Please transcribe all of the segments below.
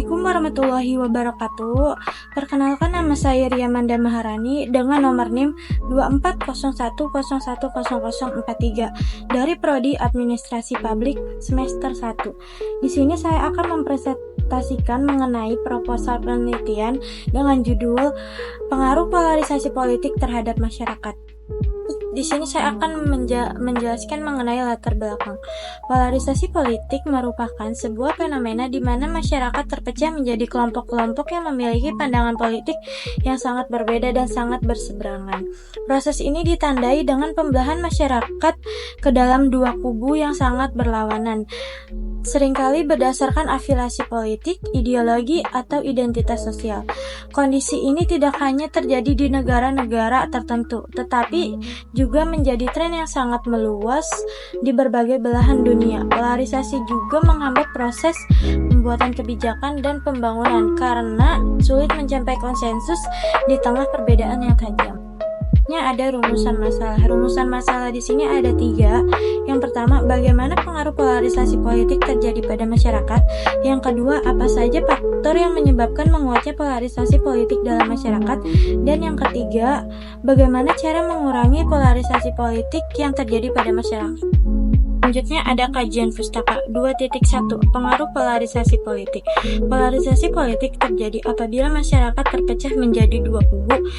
Assalamualaikum warahmatullahi wabarakatuh. Perkenalkan, nama saya Riamanda Maharani dengan nomor NIM 2401010043 dari Prodi Administrasi Publik semester 1. Di sini saya akan mempresentasikan mengenai proposal penelitian dengan judul Pengaruh Polarisasi Politik Terhadap Masyarakat. Di sini saya akan menjelaskan mengenai latar belakang. Polarisasi politik merupakan sebuah fenomena di mana masyarakat terpecah menjadi kelompok-kelompok yang memiliki pandangan politik yang sangat berbeda dan sangat berseberangan. Proses ini ditandai dengan pembelahan masyarakat ke dalam dua kubu yang sangat berlawanan, seringkali berdasarkan afiliasi politik, ideologi, atau identitas sosial. Kondisi ini tidak hanya terjadi di negara-negara tertentu, tetapi juga menjadi tren yang sangat meluas di berbagai belahan dunia. Polarisasi juga menghambat proses pembuatan kebijakan dan pembangunan karena sulit mencapai konsensus di tengah perbedaan yang tajam. Ada rumusan masalah. Rumusan masalah di sini ada 3. Yang pertama, bagaimana pengaruh polarisasi politik terjadi pada masyarakat. Yang kedua, apa saja faktor yang menyebabkan menguatnya polarisasi politik dalam masyarakat. Dan yang ketiga, bagaimana cara mengurangi polarisasi politik yang terjadi pada masyarakat. Selanjutnya ada kajian pustaka 2.1 Pengaruh polarisasi politik. Polarisasi politik terjadi apabila masyarakat terpecah menjadi dua kubu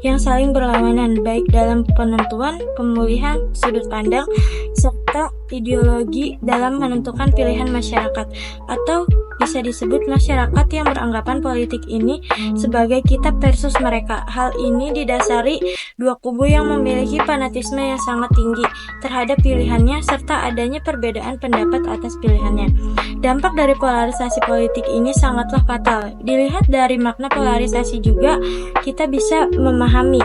yang saling berlawanan, baik dalam penentuan, pemulihan, sudut pandang, serta ideologi dalam menentukan pilihan masyarakat, atau bisa disebut masyarakat yang beranggapan politik ini sebagai kita versus mereka. Hal ini didasari dua kubu yang memiliki fanatisme yang sangat tinggi terhadap pilihannya serta adanya perbedaan pendapat atas pilihannya. Dampak dari polarisasi politik ini sangatlah fatal. Dilihat dari makna polarisasi juga, kita bisa memahami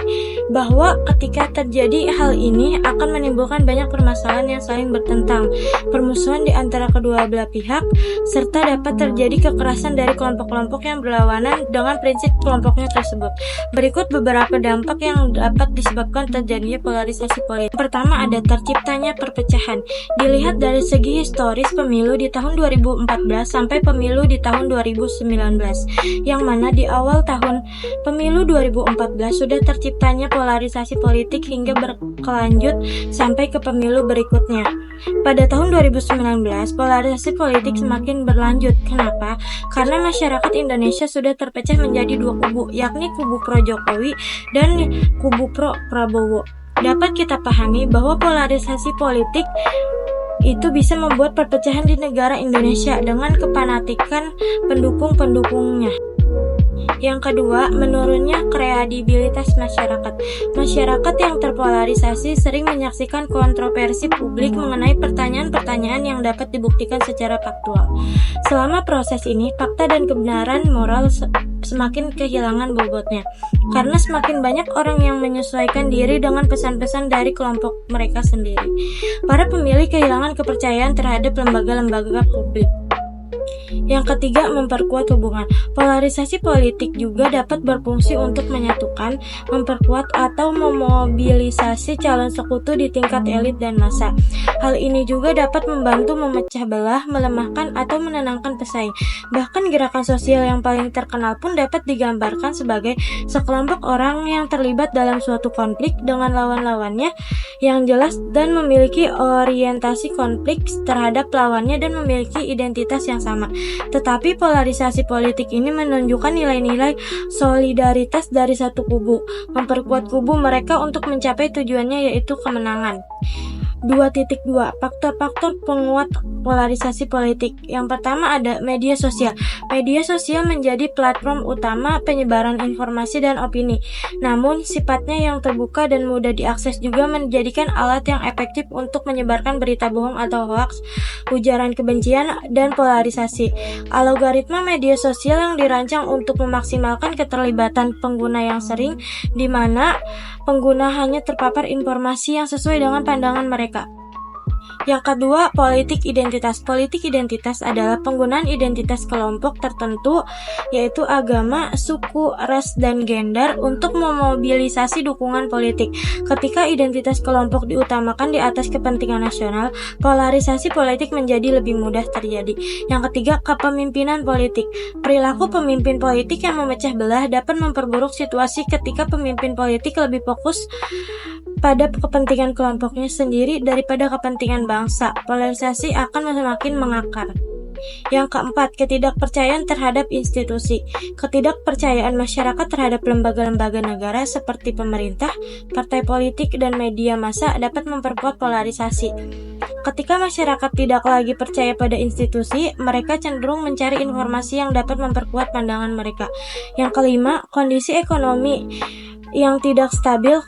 bahwa ketika terjadi hal ini akan menimbulkan banyak permasalahan yang saling bertentang, permusuhan di antara kedua belah pihak, serta dapat terjadi kekerasan dari kelompok-kelompok yang berlawanan dengan prinsip kelompoknya tersebut. Berikut beberapa dampak yang dapat disebabkan terjadinya polarisasi politik. Pertama, ada terciptanya perpecahan. Dilihat dari segi historis pemilu di tahun 2014 sampai pemilu di tahun 2019, yang mana di awal tahun pemilu 2014 sudah terciptanya polarisasi politik hingga berkelanjut sampai ke pemilu berikutnya. Pada tahun 2019, polarisasi politik semakin berlanjut. Kenapa? Karena masyarakat Indonesia sudah terpecah menjadi dua kubu, yakni kubu pro Jokowi dan kubu pro Prabowo. Dapat kita pahami bahwa polarisasi politik itu bisa membuat perpecahan di negara Indonesia dengan kefanatikan pendukung-pendukungnya. Yang kedua, menurunnya kredibilitas masyarakat. Masyarakat yang terpolarisasi sering menyaksikan kontroversi publik mengenai pertanyaan-pertanyaan yang dapat dibuktikan secara faktual. Selama proses ini, fakta dan kebenaran moral semakin kehilangan bobotnya, karena semakin banyak orang yang menyesuaikan diri dengan pesan-pesan dari kelompok mereka sendiri. Para pemilih kehilangan kepercayaan terhadap lembaga-lembaga publik. Yang ketiga, memperkuat hubungan. Polarisasi politik juga dapat berfungsi untuk menyatukan, memperkuat, atau memobilisasi calon sekutu di tingkat elit dan massa. Hal ini juga dapat membantu memecah belah, melemahkan, atau menenangkan pesaing. Bahkan gerakan sosial yang paling terkenal pun dapat digambarkan sebagai sekelompok orang yang terlibat dalam suatu konflik dengan lawan-lawannya yang jelas dan memiliki orientasi konflik terhadap lawannya dan memiliki identitas yang sama. Tetapi polarisasi politik ini menunjukkan nilai-nilai solidaritas dari satu kubu, memperkuat kubu mereka untuk mencapai tujuannya, yaitu kemenangan. 2.2 Faktor-faktor penguat polarisasi politik. Yang pertama ada media sosial. Media sosial menjadi platform utama penyebaran informasi dan opini. Namun sifatnya yang terbuka dan mudah diakses juga menjadikan alat yang efektif untuk menyebarkan berita bohong atau hoaks, ujaran kebencian, dan polarisasi. Algoritma media sosial yang dirancang untuk memaksimalkan keterlibatan pengguna yang sering, di mana pengguna hanya terpapar informasi yang sesuai dengan pandangan mereka. Yang kedua, politik identitas. Politik identitas adalah penggunaan identitas kelompok tertentu, yaitu agama, suku, ras, dan gender untuk memobilisasi dukungan politik. Ketika identitas kelompok diutamakan di atas kepentingan nasional, polarisasi politik menjadi lebih mudah terjadi. Yang ketiga, kepemimpinan politik. Perilaku pemimpin politik yang memecah belah dapat memperburuk situasi ketika pemimpin politik lebih fokus pada kepentingan kelompoknya sendiri daripada kepentingan bangsa. Polarisasi akan semakin mengakar. Yang keempat, ketidakpercayaan terhadap institusi. Ketidakpercayaan masyarakat terhadap lembaga-lembaga negara seperti pemerintah, partai politik, dan media massa dapat memperkuat polarisasi. Ketika masyarakat tidak lagi percaya pada institusi, mereka cenderung mencari informasi yang dapat memperkuat pandangan mereka. Yang kelima, kondisi ekonomi yang tidak stabil,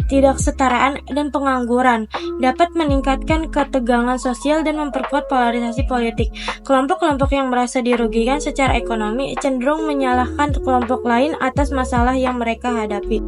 ketidaksetaraan, dan pengangguran dapat meningkatkan ketegangan sosial dan memperkuat polarisasi politik. Kelompok-kelompok yang merasa dirugikan secara ekonomi cenderung menyalahkan kelompok lain atas masalah yang mereka hadapi.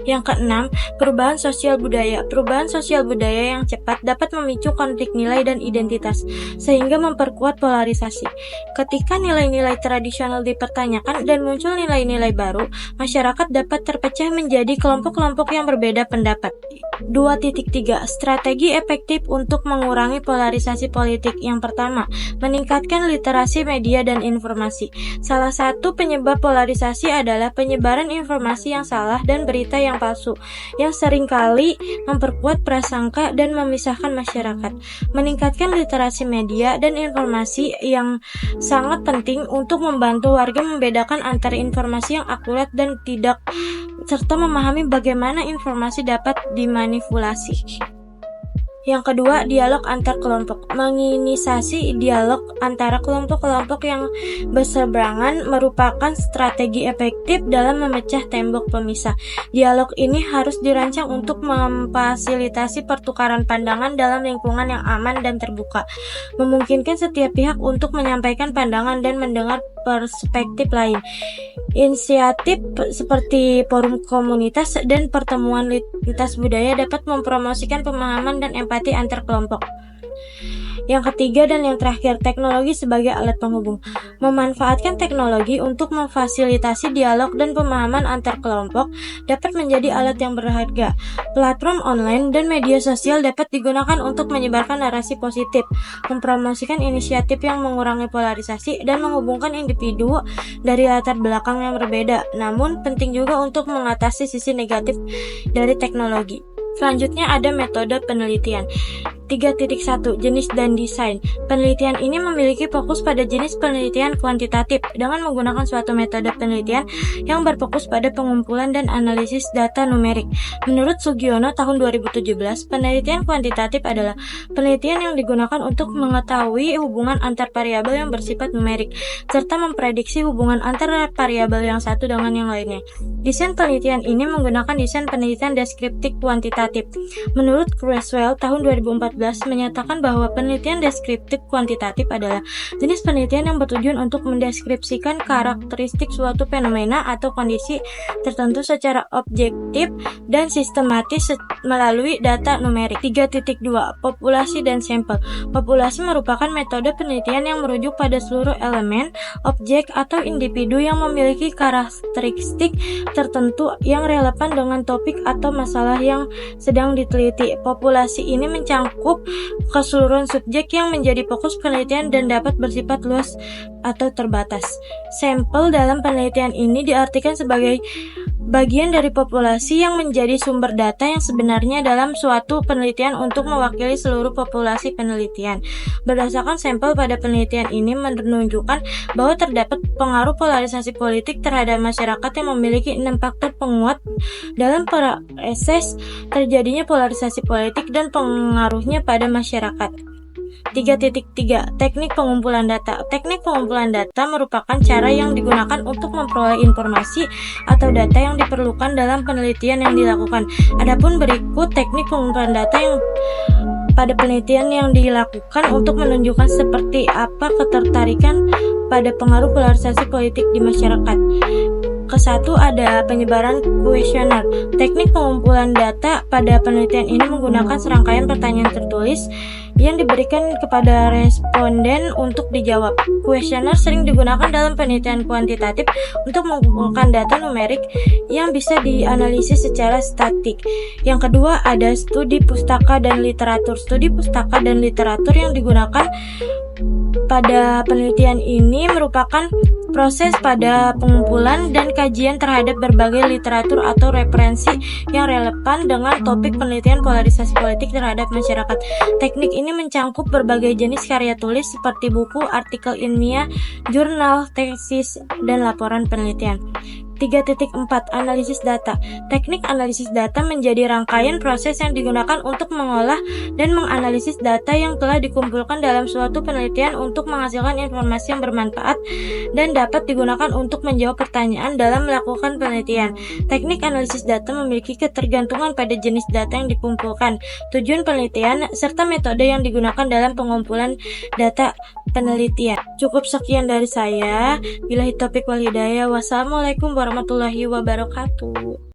Yang keenam, perubahan sosial budaya. Perubahan sosial budaya yang cepat dapat memicu konflik nilai dan identitas, sehingga memperkuat polarisasi. Ketika nilai-nilai tradisional dipertanyakan dan muncul nilai-nilai baru, masyarakat dapat terpecah menjadi kelompok-kelompok yang berbeda pendapat. 2.3 Strategi efektif untuk mengurangi polarisasi politik. Yang pertama, meningkatkan literasi media dan informasi. Salah satu penyebab polarisasi adalah penyebaran informasi yang salah dan berita yang palsu, yang seringkali memperkuat prasangka dan memisahkan masyarakat. Meningkatkan literasi media dan informasi yang sangat penting untuk membantu warga membedakan antara informasi yang akurat dan tidak, serta memahami bagaimana informasi dapat dimanipulasi. Yang kedua, dialog antar kelompok. Menginisiasi dialog antara kelompok-kelompok yang berseberangan merupakan strategi efektif dalam memecah tembok pemisah. Dialog ini harus dirancang untuk memfasilitasi pertukaran pandangan dalam lingkungan yang aman dan terbuka, memungkinkan setiap pihak untuk menyampaikan pandangan dan mendengar perspektif lain. Inisiatif seperti forum komunitas dan pertemuan lintas budaya dapat mempromosikan pemahaman dan empati antar kelompok. Yang ketiga dan yang terakhir, teknologi sebagai alat penghubung. Memanfaatkan teknologi untuk memfasilitasi dialog dan pemahaman antar kelompok dapat menjadi alat yang berharga. Platform online dan media sosial dapat digunakan untuk menyebarkan narasi positif, mempromosikan inisiatif yang mengurangi polarisasi, dan menghubungkan individu dari latar belakang yang berbeda. Namun, penting juga untuk mengatasi sisi negatif dari teknologi. Selanjutnya ada metode penelitian. 3.1 Jenis dan desain. Penelitian ini memiliki fokus pada jenis penelitian kuantitatif dengan menggunakan suatu metode penelitian yang berfokus pada pengumpulan dan analisis data numerik. Menurut Sugiono tahun 2017, penelitian kuantitatif adalah penelitian yang digunakan untuk mengetahui hubungan antar variabel yang bersifat numerik serta memprediksi hubungan antara variabel yang satu dengan yang lainnya. Desain penelitian ini menggunakan desain penelitian deskriptif kuantitatif. Menurut Creswell tahun 2014 menyatakan bahwa penelitian deskriptif kuantitatif adalah jenis penelitian yang bertujuan untuk mendeskripsikan karakteristik suatu fenomena atau kondisi tertentu secara objektif dan sistematis melalui data numerik. 3.2 Populasi dan sampel. Populasi merupakan metode penelitian yang merujuk pada seluruh elemen, objek, atau individu yang memiliki karakteristik tertentu yang relevan dengan topik atau masalah yang sedang diteliti. Populasi ini mencangkup keseluruhan subjek yang menjadi fokus penelitian dan dapat bersifat luas atau terbatas. Sampel dalam penelitian ini diartikan sebagai bagian dari populasi yang menjadi sumber data yang sebenarnya dalam suatu penelitian untuk mewakili seluruh populasi penelitian. Berdasarkan sampel pada penelitian ini menunjukkan bahwa terdapat pengaruh polarisasi politik terhadap masyarakat yang memiliki 6 faktor penguat dalam proses terjadinya polarisasi politik dan pengaruhnya pada masyarakat. 3.3 Teknik pengumpulan data. Teknik pengumpulan data merupakan cara yang digunakan untuk memperoleh informasi atau data yang diperlukan dalam penelitian yang dilakukan. Adapun berikut teknik pengumpulan data yang pada penelitian yang dilakukan untuk menunjukkan seperti apa ketertarikan pada pengaruh polarisasi politik di masyarakat. Kesatu ada penyebaran kuesioner. Teknik pengumpulan data pada penelitian ini menggunakan serangkaian pertanyaan tertulis yang diberikan kepada responden untuk dijawab. Kuesioner sering digunakan dalam penelitian kuantitatif untuk mengumpulkan data numerik yang bisa dianalisis secara statik. Yang kedua ada studi pustaka dan literatur. Studi pustaka dan literatur yang digunakan pada penelitian ini merupakan proses pada pengumpulan dan kajian terhadap berbagai literatur atau referensi yang relevan dengan topik penelitian polarisasi politik terhadap masyarakat. Teknik ini mencangkup berbagai jenis karya tulis seperti buku, artikel ilmiah, jurnal, tesis, dan laporan penelitian. 3.4 Analisis data. Teknik analisis data menjadi rangkaian proses yang digunakan untuk mengolah dan menganalisis data yang telah dikumpulkan dalam suatu penelitian untuk menghasilkan informasi yang bermanfaat dan dapat digunakan untuk menjawab pertanyaan dalam melakukan penelitian. Teknik analisis data memiliki ketergantungan pada jenis data yang dikumpulkan, tujuan penelitian, serta metode yang digunakan dalam pengumpulan data penelitian. Cukup sekian dari saya. Billahi taufiq wal hidayah. Wassalamualaikum warahmatullahi wabarakatuh.